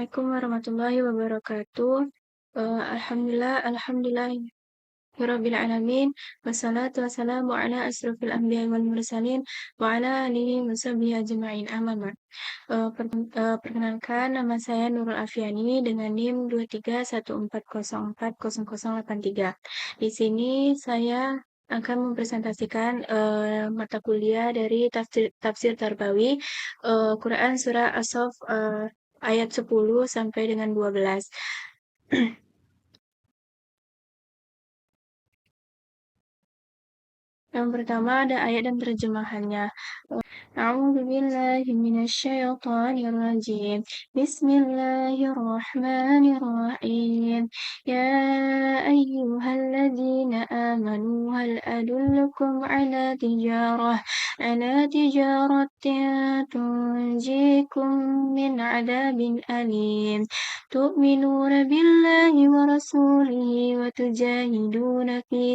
Assalamualaikum warahmatullahi wabarakatuh. Alhamdulillah, alamin. Wassalatu wassalamu ala asrofil anbiya wal mursalin wa ala alihi wa sahbihi ajma'in. Amma ba'd. Perkenalkan, nama saya Nurul Afiani dengan NIM 2314040083. Di sini saya akan mempresentasikan mata kuliah dari Tafsir Tarbawi, Quran Surah As-Saff ayat 10 sampai dengan 12. Yang pertama ada ayat dan terjemahannya. A'udzu billahi minasyaitonir rajim. Bismillahirrahmanirrahim. Ya ayyuhalladzina amanu hal adullukum ala tijaratin tunjikum min adabin alim. Tu'minuna billahi wa rasulihi wa tujahiduna fi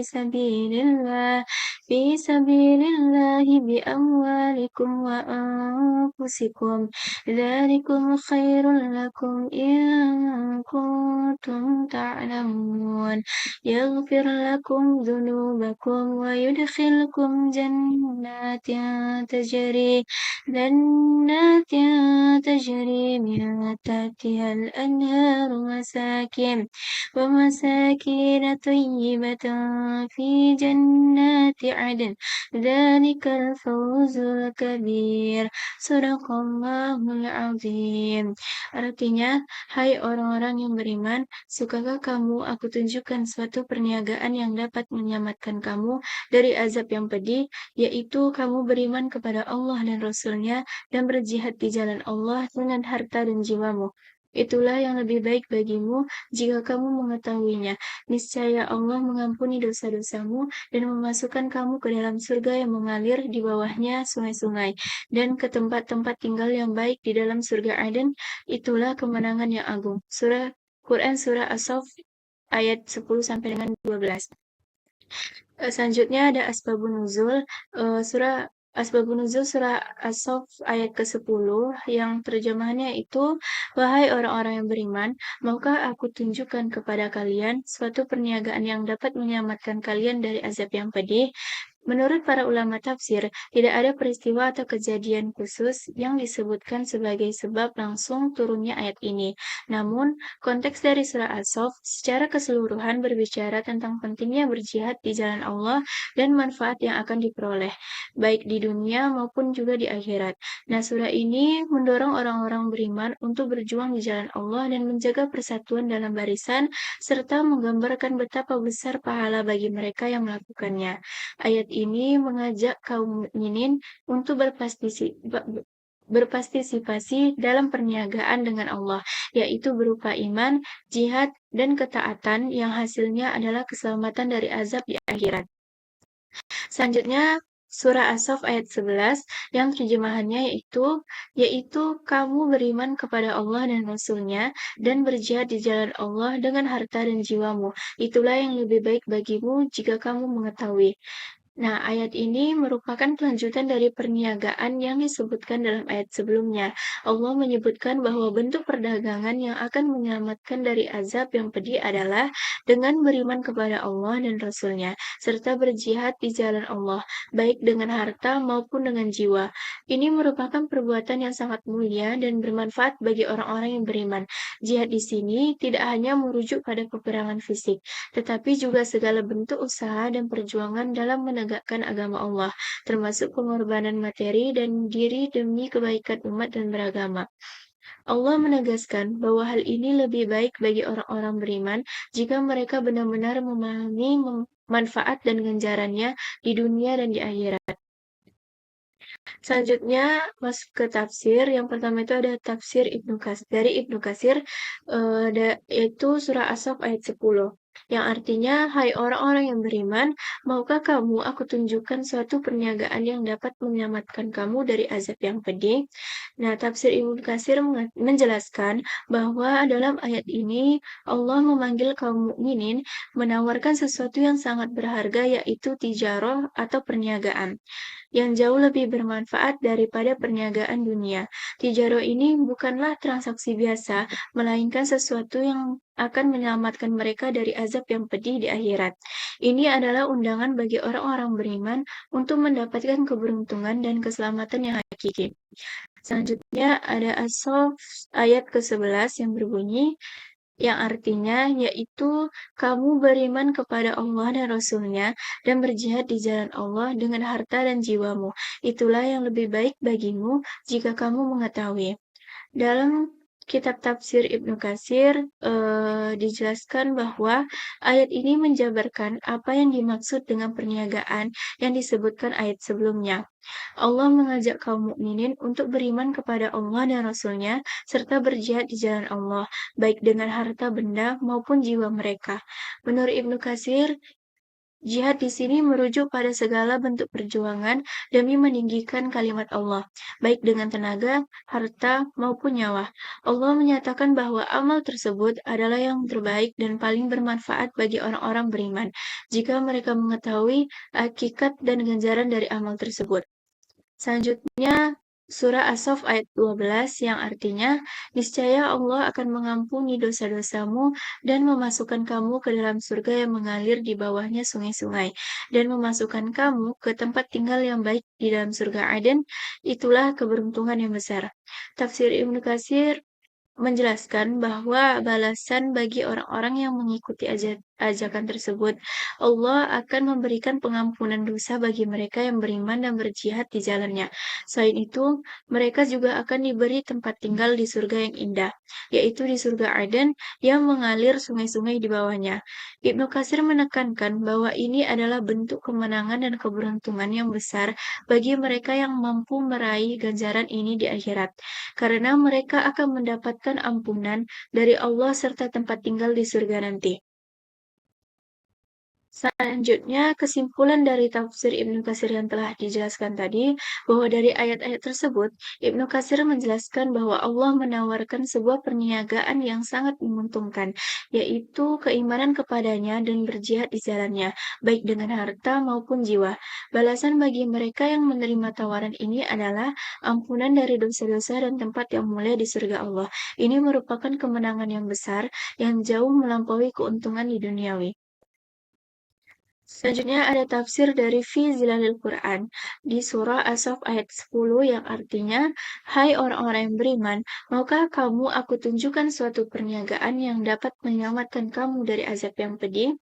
sabilillahi bi amwalikum wa anfusikum. Dzalikum khairul lakum in kuntum ta'lamun. Yaghfir lakum dzunubakum wa yudkhilkum jannatin tajri min tahtiha al-anhar ومساكين طيبة في جنات عدن ذلك الفوز الكبير Sadaqallahul Azim. Artinya, hai orang-orang yang beriman, sukakah kamu aku tunjukkan suatu perniagaan yang dapat menyelamatkan kamu dari azab yang pedih, yaitu kamu beriman kepada Allah dan Rasul-Nya dan berjihad di jalan Allah dengan harta dan jiwamu. Itulah yang lebih baik bagimu jika kamu mengetahuinya. Niscaya Allah mengampuni dosa-dosamu dan memasukkan kamu ke dalam surga yang mengalir di bawahnya sungai-sungai dan ke tempat-tempat tinggal yang baik di dalam surga Aden. Itulah kemenangan yang agung. Quran Surah As-Saff ayat 10 sampai dengan 12. Selanjutnya ada Asbabun Nuzul surah As-Saff ayat ke-10 yang terjemahannya itu, wahai orang-orang yang beriman, maukah aku tunjukkan kepada kalian suatu perniagaan yang dapat menyelamatkan kalian dari azab yang pedih? Menurut para ulama tafsir, tidak ada peristiwa atau kejadian khusus yang disebutkan sebagai sebab langsung turunnya ayat ini. Namun, konteks dari surah As-Saff secara keseluruhan berbicara tentang pentingnya berjihad di jalan Allah dan manfaat yang akan diperoleh, baik di dunia maupun juga di akhirat. Nah, surah ini mendorong orang-orang beriman untuk berjuang di jalan Allah dan menjaga persatuan dalam barisan, serta menggambarkan betapa besar pahala bagi mereka yang melakukannya. Ayat ini mengajak kaum mukminin untuk berpartisipasi dalam perniagaan dengan Allah, yaitu berupa iman, jihad, dan ketaatan yang hasilnya adalah keselamatan dari azab di akhirat. Selanjutnya, Surah As-Saff ayat 11 yang terjemahannya yaitu kamu beriman kepada Allah dan Rasul-Nya dan berjihad di jalan Allah dengan harta dan jiwamu. Itulah yang lebih baik bagimu jika kamu mengetahui. Nah, ayat ini merupakan kelanjutan dari perniagaan yang disebutkan dalam ayat sebelumnya. Allah menyebutkan bahwa bentuk perdagangan yang akan menyelamatkan dari azab yang pedih adalah dengan beriman kepada Allah dan Rasul-Nya, serta berjihad di jalan Allah, baik dengan harta maupun dengan jiwa. Ini merupakan perbuatan yang sangat mulia dan bermanfaat bagi orang-orang yang beriman. Jihad di sini tidak hanya merujuk pada peperangan fisik, tetapi juga segala bentuk usaha dan perjuangan dalam menegakkan agama Allah, termasuk pengorbanan materi dan diri demi kebaikan umat dan beragama. Allah menegaskan bahwa hal ini lebih baik bagi orang-orang beriman jika mereka benar-benar memahami manfaat dan ganjarannya di dunia dan di akhirat. Selanjutnya masuk ke tafsir. Yang pertama itu ada tafsir dari Ibnu Katsir, yaitu surah As-Saff ayat 10. yang artinya, "Hai orang-orang yang beriman, maukah kamu aku tunjukkan suatu perniagaan yang dapat menyelamatkan kamu dari azab yang pedih?" Nah, tafsir Ibnu Katsir menjelaskan bahwa dalam ayat ini Allah memanggil kaum mukminin menawarkan sesuatu yang sangat berharga, yaitu tijarah atau perniagaan yang jauh lebih bermanfaat daripada perniagaan dunia. Tijaro ini bukanlah transaksi biasa, melainkan sesuatu yang akan menyelamatkan mereka dari azab yang pedih di akhirat. Ini adalah undangan bagi orang-orang beriman untuk mendapatkan keberuntungan dan keselamatan yang hakiki. Selanjutnya ada As-Saff ayat ke-11 yang berbunyi, yang artinya yaitu kamu beriman kepada Allah dan Rasul-Nya dan berjihad di jalan Allah dengan harta dan jiwamu. Itulah yang lebih baik bagimu jika kamu mengetahui. Dalam kitab tafsir Ibnu Katsir dijelaskan bahwa ayat ini menjabarkan apa yang dimaksud dengan perniagaan yang disebutkan ayat sebelumnya. Allah mengajak kaum mukminin untuk beriman kepada Allah dan Rasul-Nya serta berjihad di jalan Allah, baik dengan harta benda maupun jiwa mereka. Menurut Ibnu Katsir, jihad di sini merujuk pada segala bentuk perjuangan demi meninggikan kalimat Allah, baik dengan tenaga, harta, maupun nyawa. Allah menyatakan bahwa amal tersebut adalah yang terbaik dan paling bermanfaat bagi orang-orang beriman, jika mereka mengetahui hakikat dan ganjaran dari amal tersebut. Selanjutnya, surah As-Saff ayat 12 yang artinya, niscaya Allah akan mengampuni dosa-dosamu dan memasukkan kamu ke dalam surga yang mengalir di bawahnya sungai-sungai, dan memasukkan kamu ke tempat tinggal yang baik di dalam surga Aden. Itulah keberuntungan yang besar. Tafsir Ibnu Katsir menjelaskan bahwa balasan bagi orang-orang yang mengikuti ajakan tersebut, Allah akan memberikan pengampunan dosa bagi mereka yang beriman dan berjihad di jalannya. Selain itu, mereka juga akan diberi tempat tinggal di surga yang indah, yaitu di surga Aden yang mengalir sungai-sungai di bawahnya. Ibnu Katsir menekankan bahwa ini adalah bentuk kemenangan dan keberuntungan yang besar bagi mereka yang mampu meraih ganjaran ini di akhirat, karena mereka akan mendapatkan ampunan dari Allah serta tempat tinggal di surga nanti. Selanjutnya, kesimpulan dari tafsir Ibnu Katsir yang telah dijelaskan tadi, bahwa dari ayat-ayat tersebut, Ibnu Katsir menjelaskan bahwa Allah menawarkan sebuah perniagaan yang sangat menguntungkan, yaitu keimanan kepadanya dan berjihad di jalannya, baik dengan harta maupun jiwa. Balasan bagi mereka yang menerima tawaran ini adalah ampunan dari dosa-dosa dan tempat yang mulia di surga Allah. Ini merupakan kemenangan yang besar yang jauh melampaui keuntungan di duniawi. Selanjutnya ada tafsir dari Fi Zilalil Quran di surah As-Saff ayat 10 yang artinya, "Hai orang-orang yang beriman, maukah kamu aku tunjukkan suatu perniagaan yang dapat menyelamatkan kamu dari azab yang pedih?"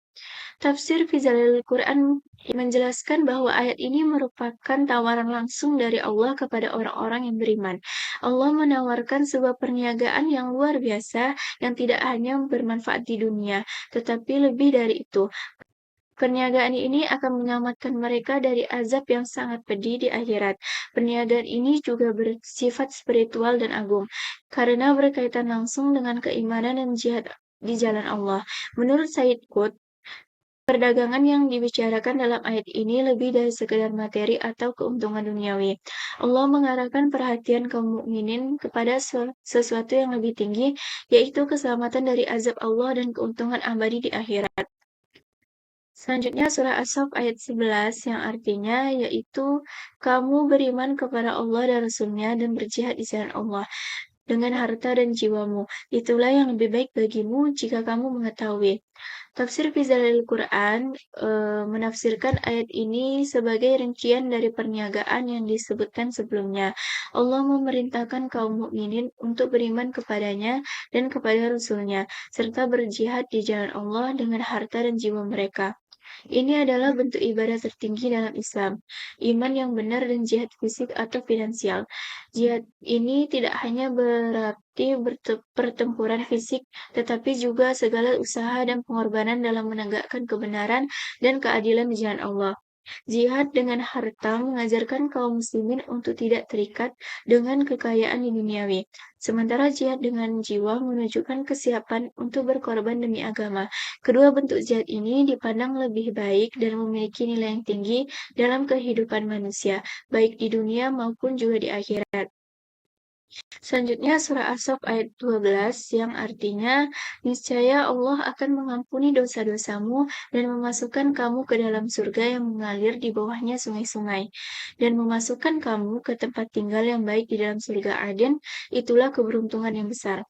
Tafsir Fi Zilalil Quran menjelaskan bahwa ayat ini merupakan tawaran langsung dari Allah kepada orang-orang yang beriman. Allah menawarkan sebuah perniagaan yang luar biasa yang tidak hanya bermanfaat di dunia, tetapi lebih dari itu. Perniagaan ini akan menyelamatkan mereka dari azab yang sangat pedih di akhirat. Perniagaan ini juga bersifat spiritual dan agung, karena berkaitan langsung dengan keimanan dan jihad di jalan Allah. Menurut Said Qutb, perdagangan yang dibicarakan dalam ayat ini lebih dari sekedar materi atau keuntungan duniawi. Allah mengarahkan perhatian kaum mukminin kepada sesuatu yang lebih tinggi, yaitu keselamatan dari azab Allah dan keuntungan abadi di akhirat. Selanjutnya surah As-Saff ayat 11 yang artinya yaitu kamu beriman kepada Allah dan Rasul-Nya dan berjihad di jalan Allah dengan harta dan jiwamu. Itulah yang lebih baik bagimu jika kamu mengetahui. Tafsir Fizalil Quran menafsirkan ayat ini sebagai rincian dari perniagaan yang disebutkan sebelumnya. Allah memerintahkan kaum mukminin untuk beriman kepadanya dan kepada Rasul-Nya, serta berjihad di jalan Allah dengan harta dan jiwa mereka. Ini adalah bentuk ibadah tertinggi dalam Islam, iman yang benar dan jihad fisik atau finansial. Jihad ini tidak hanya berarti pertempuran fisik, tetapi juga segala usaha dan pengorbanan dalam menegakkan kebenaran dan keadilan di jalan Allah. Jihad dengan harta mengajarkan kaum muslimin untuk tidak terikat dengan kekayaan duniawi. Sementara jihad dengan jiwa menunjukkan kesiapan untuk berkorban demi agama. Kedua bentuk jihad ini dipandang lebih baik dan memiliki nilai yang tinggi dalam kehidupan manusia, baik di dunia maupun juga di akhirat. Selanjutnya surah As-Saff ayat 12 yang artinya niscaya Allah akan mengampuni dosa-dosamu dan memasukkan kamu ke dalam surga yang mengalir di bawahnya sungai-sungai dan memasukkan kamu ke tempat tinggal yang baik di dalam surga Aden. Itulah keberuntungan yang besar.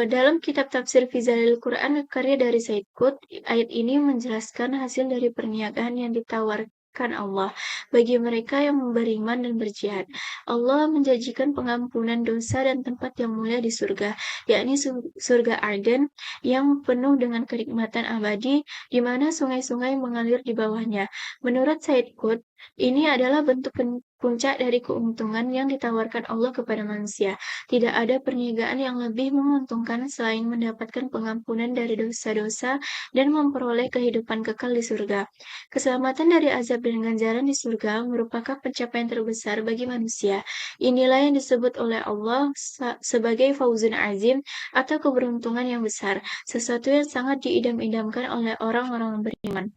Dalam kitab tafsir Fizalil Quran karya dari Said Qutb, ayat ini menjelaskan hasil dari perniagaan yang ditawarkan Allah bagi mereka yang beriman dan berjihad. Allah menjanjikan pengampunan dosa dan tempat yang mulia di surga, yakni surga Arden yang penuh dengan kenikmatan abadi di mana sungai-sungai mengalir di bawahnya. Menurut Said Qutb, ini adalah bentuk puncak dari keuntungan yang ditawarkan Allah kepada manusia. Tidak ada perniagaan yang lebih menguntungkan selain mendapatkan pengampunan dari dosa-dosa dan memperoleh kehidupan kekal di surga. Keselamatan dari azab dan ganjaran di surga merupakan pencapaian terbesar bagi manusia. Inilah yang disebut oleh Allah sebagai fauzun azim atau keberuntungan yang besar, sesuatu yang sangat diidam-idamkan oleh orang-orang beriman.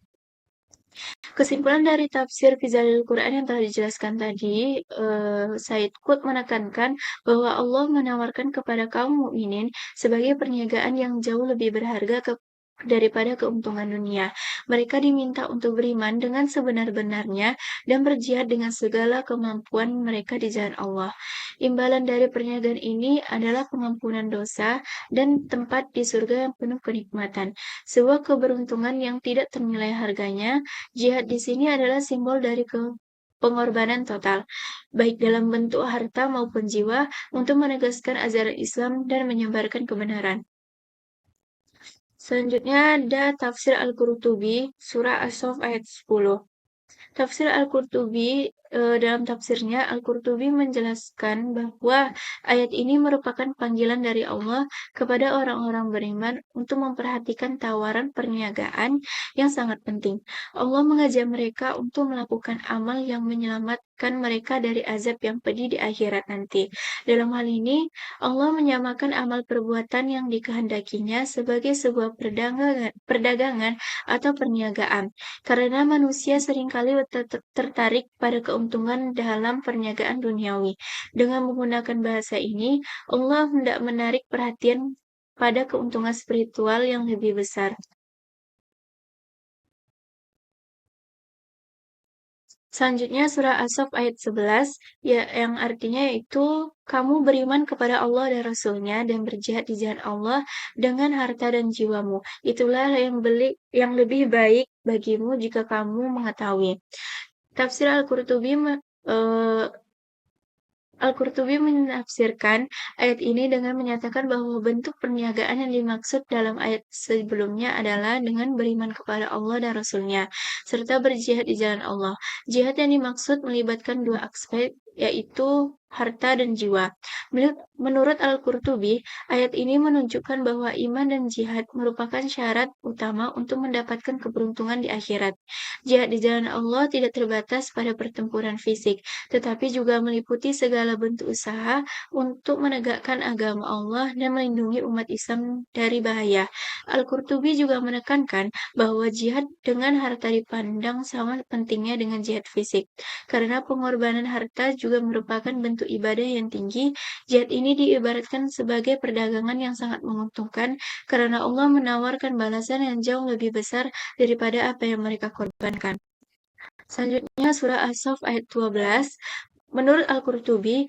Kesimpulan dari tafsir Fizalil Quran yang telah dijelaskan tadi, Said Qutb menekankan bahwa Allah menawarkan kepada kaum mukminin sebagai perniagaan yang jauh lebih berharga daripada keuntungan dunia. Mereka diminta untuk beriman dengan sebenar-benarnya dan berjihad dengan segala kemampuan mereka di jalan Allah. Imbalan dari perniagaan ini adalah pengampunan dosa dan tempat di surga yang penuh kenikmatan. Sebuah keberuntungan yang tidak ternilai harganya. Jihad di sini adalah simbol dari pengorbanan total, baik dalam bentuk harta maupun jiwa, untuk menegaskan ajaran Islam dan menyebarkan kebenaran. Selanjutnya ada tafsir Al-Qurtubi, surah As-Saff ayat 10. Tafsir Al-Qurtubi, dalam tafsirnya, Al-Qurtubi menjelaskan bahwa ayat ini merupakan panggilan dari Allah kepada orang-orang beriman untuk memperhatikan tawaran perniagaan yang sangat penting. Allah mengajak mereka untuk melakukan amal yang menyelamatkan mereka dari azab yang pedih di akhirat nanti. Dalam hal ini, Allah menyamakan amal perbuatan yang dikehendakinya sebagai sebuah perdagangan atau perniagaan. Karena manusia seringkali tertarik pada keuntungan dalam perniagaan duniawi. Dengan menggunakan bahasa ini, Allah hendak menarik perhatian pada keuntungan spiritual yang lebih besar. Selanjutnya surah As-Saff ayat 11 ya, yang artinya yaitu kamu beriman kepada Allah dan Rasul-Nya dan berjihad di jalan Allah dengan harta dan jiwamu. Itulah yang lebih baik bagimu jika kamu mengetahui. Tafsir Al-Qurtubi menafsirkan ayat ini dengan menyatakan bahwa bentuk perniagaan yang dimaksud dalam ayat sebelumnya adalah dengan beriman kepada Allah dan Rasul-Nya, serta berjihad di jalan Allah. Jihad yang dimaksud melibatkan dua aspek, yaitu harta dan jiwa. Menurut Al-Qurtubi, ayat ini menunjukkan bahwa iman dan jihad merupakan syarat utama untuk mendapatkan keberuntungan di akhirat. Jihad di jalan Allah tidak terbatas pada pertempuran fisik, tetapi juga meliputi segala bentuk usaha untuk menegakkan agama Allah dan melindungi umat Islam dari bahaya. Al-Qurtubi juga menekankan bahwa jihad dengan harta dipandang sama pentingnya dengan jihad fisik. Karena pengorbanan harta juga merupakan bentuk ibadah yang tinggi, jihad ini diibaratkan sebagai perdagangan yang sangat menguntungkan karena Allah menawarkan balasan yang jauh lebih besar daripada apa yang mereka korbankan. Selanjutnya surah As-Saff ayat 12. Menurut Al-Qurtubi,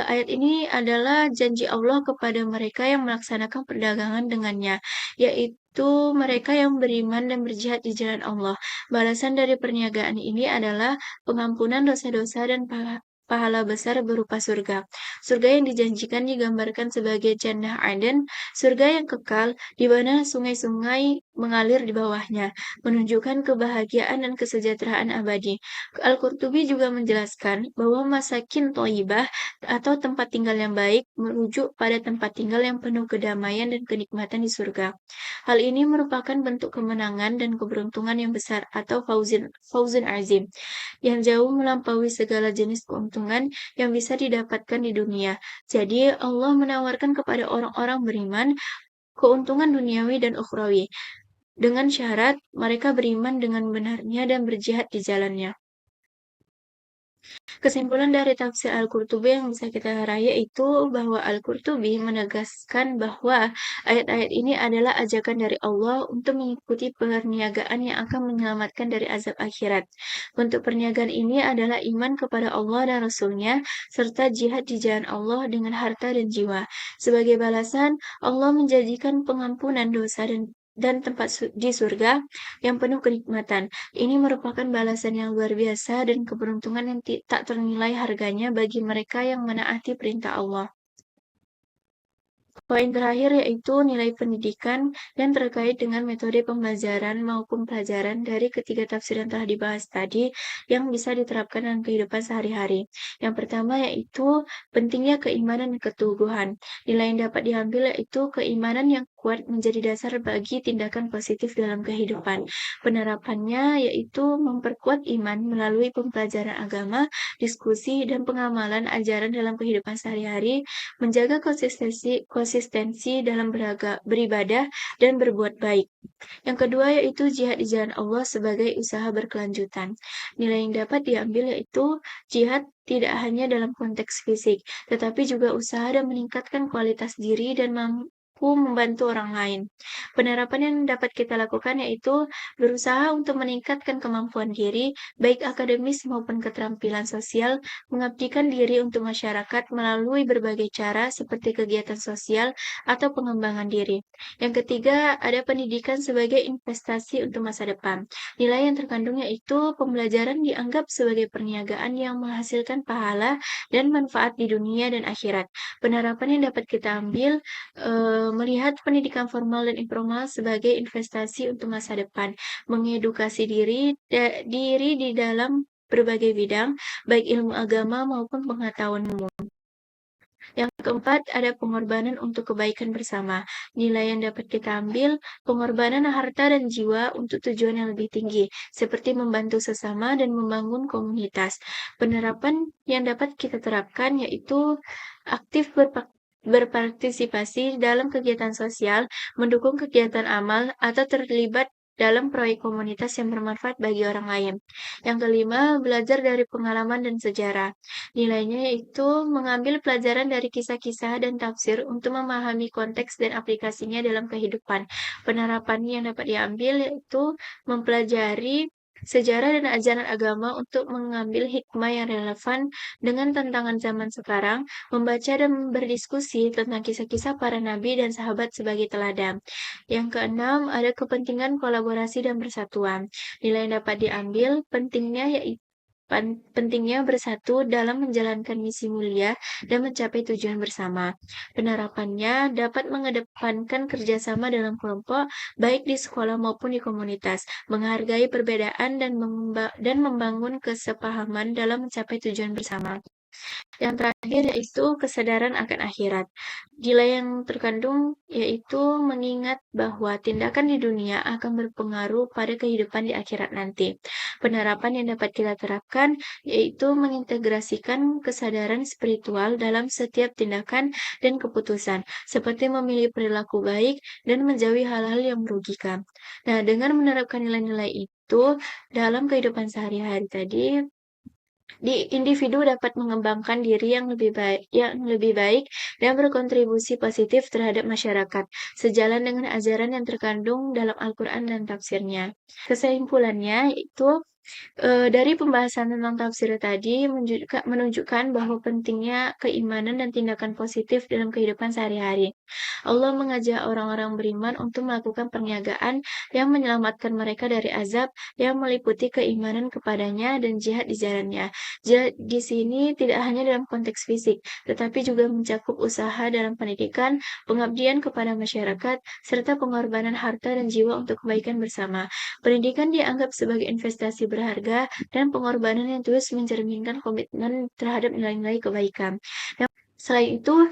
ayat ini adalah janji Allah kepada mereka yang melaksanakan perdagangan dengannya, yaitu mereka yang beriman dan berjihad di jalan Allah. Balasan dari perniagaan ini adalah pengampunan dosa-dosa dan pahala besar berupa surga. Surga yang dijanjikan digambarkan sebagai Jannah Aden, surga yang kekal, di mana sungai-sungai mengalir di bawahnya, menunjukkan kebahagiaan dan kesejahteraan abadi. Al-Qurtubi juga menjelaskan bahwa masakin thayyibah atau tempat tinggal yang baik merujuk pada tempat tinggal yang penuh kedamaian dan kenikmatan di surga. Hal ini merupakan bentuk kemenangan dan keberuntungan yang besar atau fauzun azim, yang jauh melampaui segala jenis keuntungan yang bisa didapatkan di dunia. Jadi, Allah menawarkan kepada orang-orang beriman keuntungan duniawi dan ukhrawi, dengan syarat mereka beriman dengan benarnya dan berjihad di jalannya. Kesimpulan dari tafsir Al-Qurtubi yang bisa kita raih itu bahwa Al-Qurtubi menegaskan bahwa ayat-ayat ini adalah ajakan dari Allah untuk mengikuti perniagaan yang akan menyelamatkan dari azab akhirat. Bentuk perniagaan ini adalah iman kepada Allah dan Rasul-Nya, serta jihad di jalan Allah dengan harta dan jiwa. Sebagai balasan, Allah menjanjikan pengampunan dosa dan tempat di surga yang penuh kenikmatan. Ini merupakan balasan yang luar biasa dan keberuntungan yang tak ternilai harganya bagi mereka yang menaati perintah Allah. Poin terakhir yaitu nilai pendidikan yang terkait dengan metode pembelajaran maupun pelajaran dari ketiga tafsir yang telah dibahas tadi yang bisa diterapkan dalam kehidupan sehari-hari. Yang pertama yaitu pentingnya keimanan dan keteguhan. Nilai yang dapat diambil yaitu keimanan yang kuat menjadi dasar bagi tindakan positif dalam kehidupan. Penerapannya yaitu memperkuat iman melalui pembelajaran agama, diskusi, dan pengamalan ajaran dalam kehidupan sehari-hari, menjaga konsistensi dalam beribadah dan berbuat baik. Yang kedua yaitu jihad di jalan Allah sebagai usaha berkelanjutan. Nilai yang dapat diambil yaitu jihad tidak hanya dalam konteks fisik, tetapi juga usaha dan meningkatkan kualitas diri dan mampu membantu orang lain. Penerapan yang dapat kita lakukan yaitu berusaha untuk meningkatkan kemampuan diri, baik akademis maupun keterampilan sosial, mengabdikan diri untuk masyarakat melalui berbagai cara seperti kegiatan sosial atau pengembangan diri. Yang ketiga, ada pendidikan sebagai investasi untuk masa depan. Nilai yang terkandung yaitu pembelajaran dianggap sebagai perniagaan yang menghasilkan pahala dan manfaat di dunia dan akhirat. Penerapan yang dapat kita ambil melihat pendidikan formal dan informal sebagai investasi untuk masa depan, mengedukasi diri di dalam berbagai bidang, baik ilmu agama maupun pengetahuan umum. Yang keempat, ada pengorbanan untuk kebaikan bersama. Nilai yang dapat kita ambil, pengorbanan harta dan jiwa untuk tujuan yang lebih tinggi, seperti membantu sesama dan membangun komunitas. Penerapan yang dapat kita terapkan yaitu aktif berpartisipasi dalam kegiatan sosial, mendukung kegiatan amal, atau terlibat dalam proyek komunitas yang bermanfaat bagi orang lain. Yang kelima, belajar dari pengalaman dan sejarah. Nilainya yaitu mengambil pelajaran dari kisah-kisah dan tafsir untuk memahami konteks dan aplikasinya dalam kehidupan. Penerapan yang dapat diambil yaitu mempelajari sejarah dan ajaran agama untuk mengambil hikmah yang relevan dengan tantangan zaman sekarang, membaca dan berdiskusi tentang kisah-kisah para nabi dan sahabat sebagai teladan. Yang keenam, ada kepentingan kolaborasi dan persatuan. Nilai yang dapat diambil pentingnya bersatu dalam menjalankan misi mulia dan mencapai tujuan bersama. Penerapannya dapat mengedepankan kerjasama dalam kelompok, baik di sekolah maupun di komunitas, menghargai perbedaan dan membangun kesepahaman dalam mencapai tujuan bersama. Yang terakhir yaitu kesadaran akan akhirat. Nilai yang terkandung yaitu mengingat bahwa tindakan di dunia akan berpengaruh pada kehidupan di akhirat nanti. Penerapan yang dapat kita terapkan yaitu mengintegrasikan kesadaran spiritual dalam setiap tindakan dan keputusan, seperti memilih perilaku baik dan menjauhi hal-hal yang merugikan. Nah, dengan menerapkan nilai-nilai itu dalam kehidupan sehari-hari tadi, individu dapat mengembangkan diri yang lebih baik dan berkontribusi positif terhadap masyarakat, sejalan dengan ajaran yang terkandung dalam Al-Quran dan tafsirnya. Kesimpulannya yaitu Dari pembahasan tentang tafsir tadi menunjukkan bahwa pentingnya keimanan dan tindakan positif dalam kehidupan sehari-hari. Allah mengajak orang-orang beriman untuk melakukan perniagaan yang menyelamatkan mereka dari azab yang meliputi keimanan kepadanya dan jihad di jalannya. Di sini tidak hanya dalam konteks fisik, tetapi juga mencakup usaha dalam pendidikan, pengabdian kepada masyarakat, serta pengorbanan harta dan jiwa untuk kebaikan bersama. Pendidikan dianggap sebagai investasi berharga dan pengorbanan yang tulus mencerminkan komitmen terhadap nilai-nilai kebaikan. Selain itu,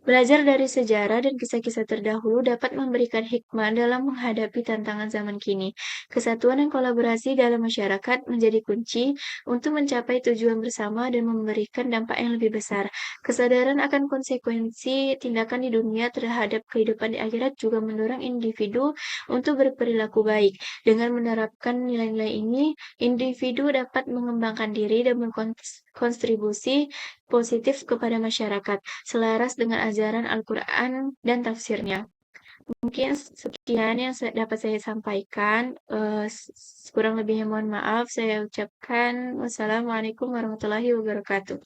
belajar dari sejarah dan kisah-kisah terdahulu dapat memberikan hikmah dalam menghadapi tantangan zaman kini. Kesatuan dan kolaborasi dalam masyarakat menjadi kunci untuk mencapai tujuan bersama dan memberikan dampak yang lebih besar. Kesadaran akan konsekuensi tindakan di dunia terhadap kehidupan di akhirat juga mendorong individu untuk berperilaku baik. Dengan menerapkan nilai-nilai ini, individu dapat mengembangkan diri dan berkontribusi positif kepada masyarakat, selaras dengan ajaran Al-Quran dan tafsirnya. Mungkin sekian yang dapat saya sampaikan. Kurang lebihnya mohon maaf. Saya ucapkan wassalamualaikum warahmatullahi wabarakatuh.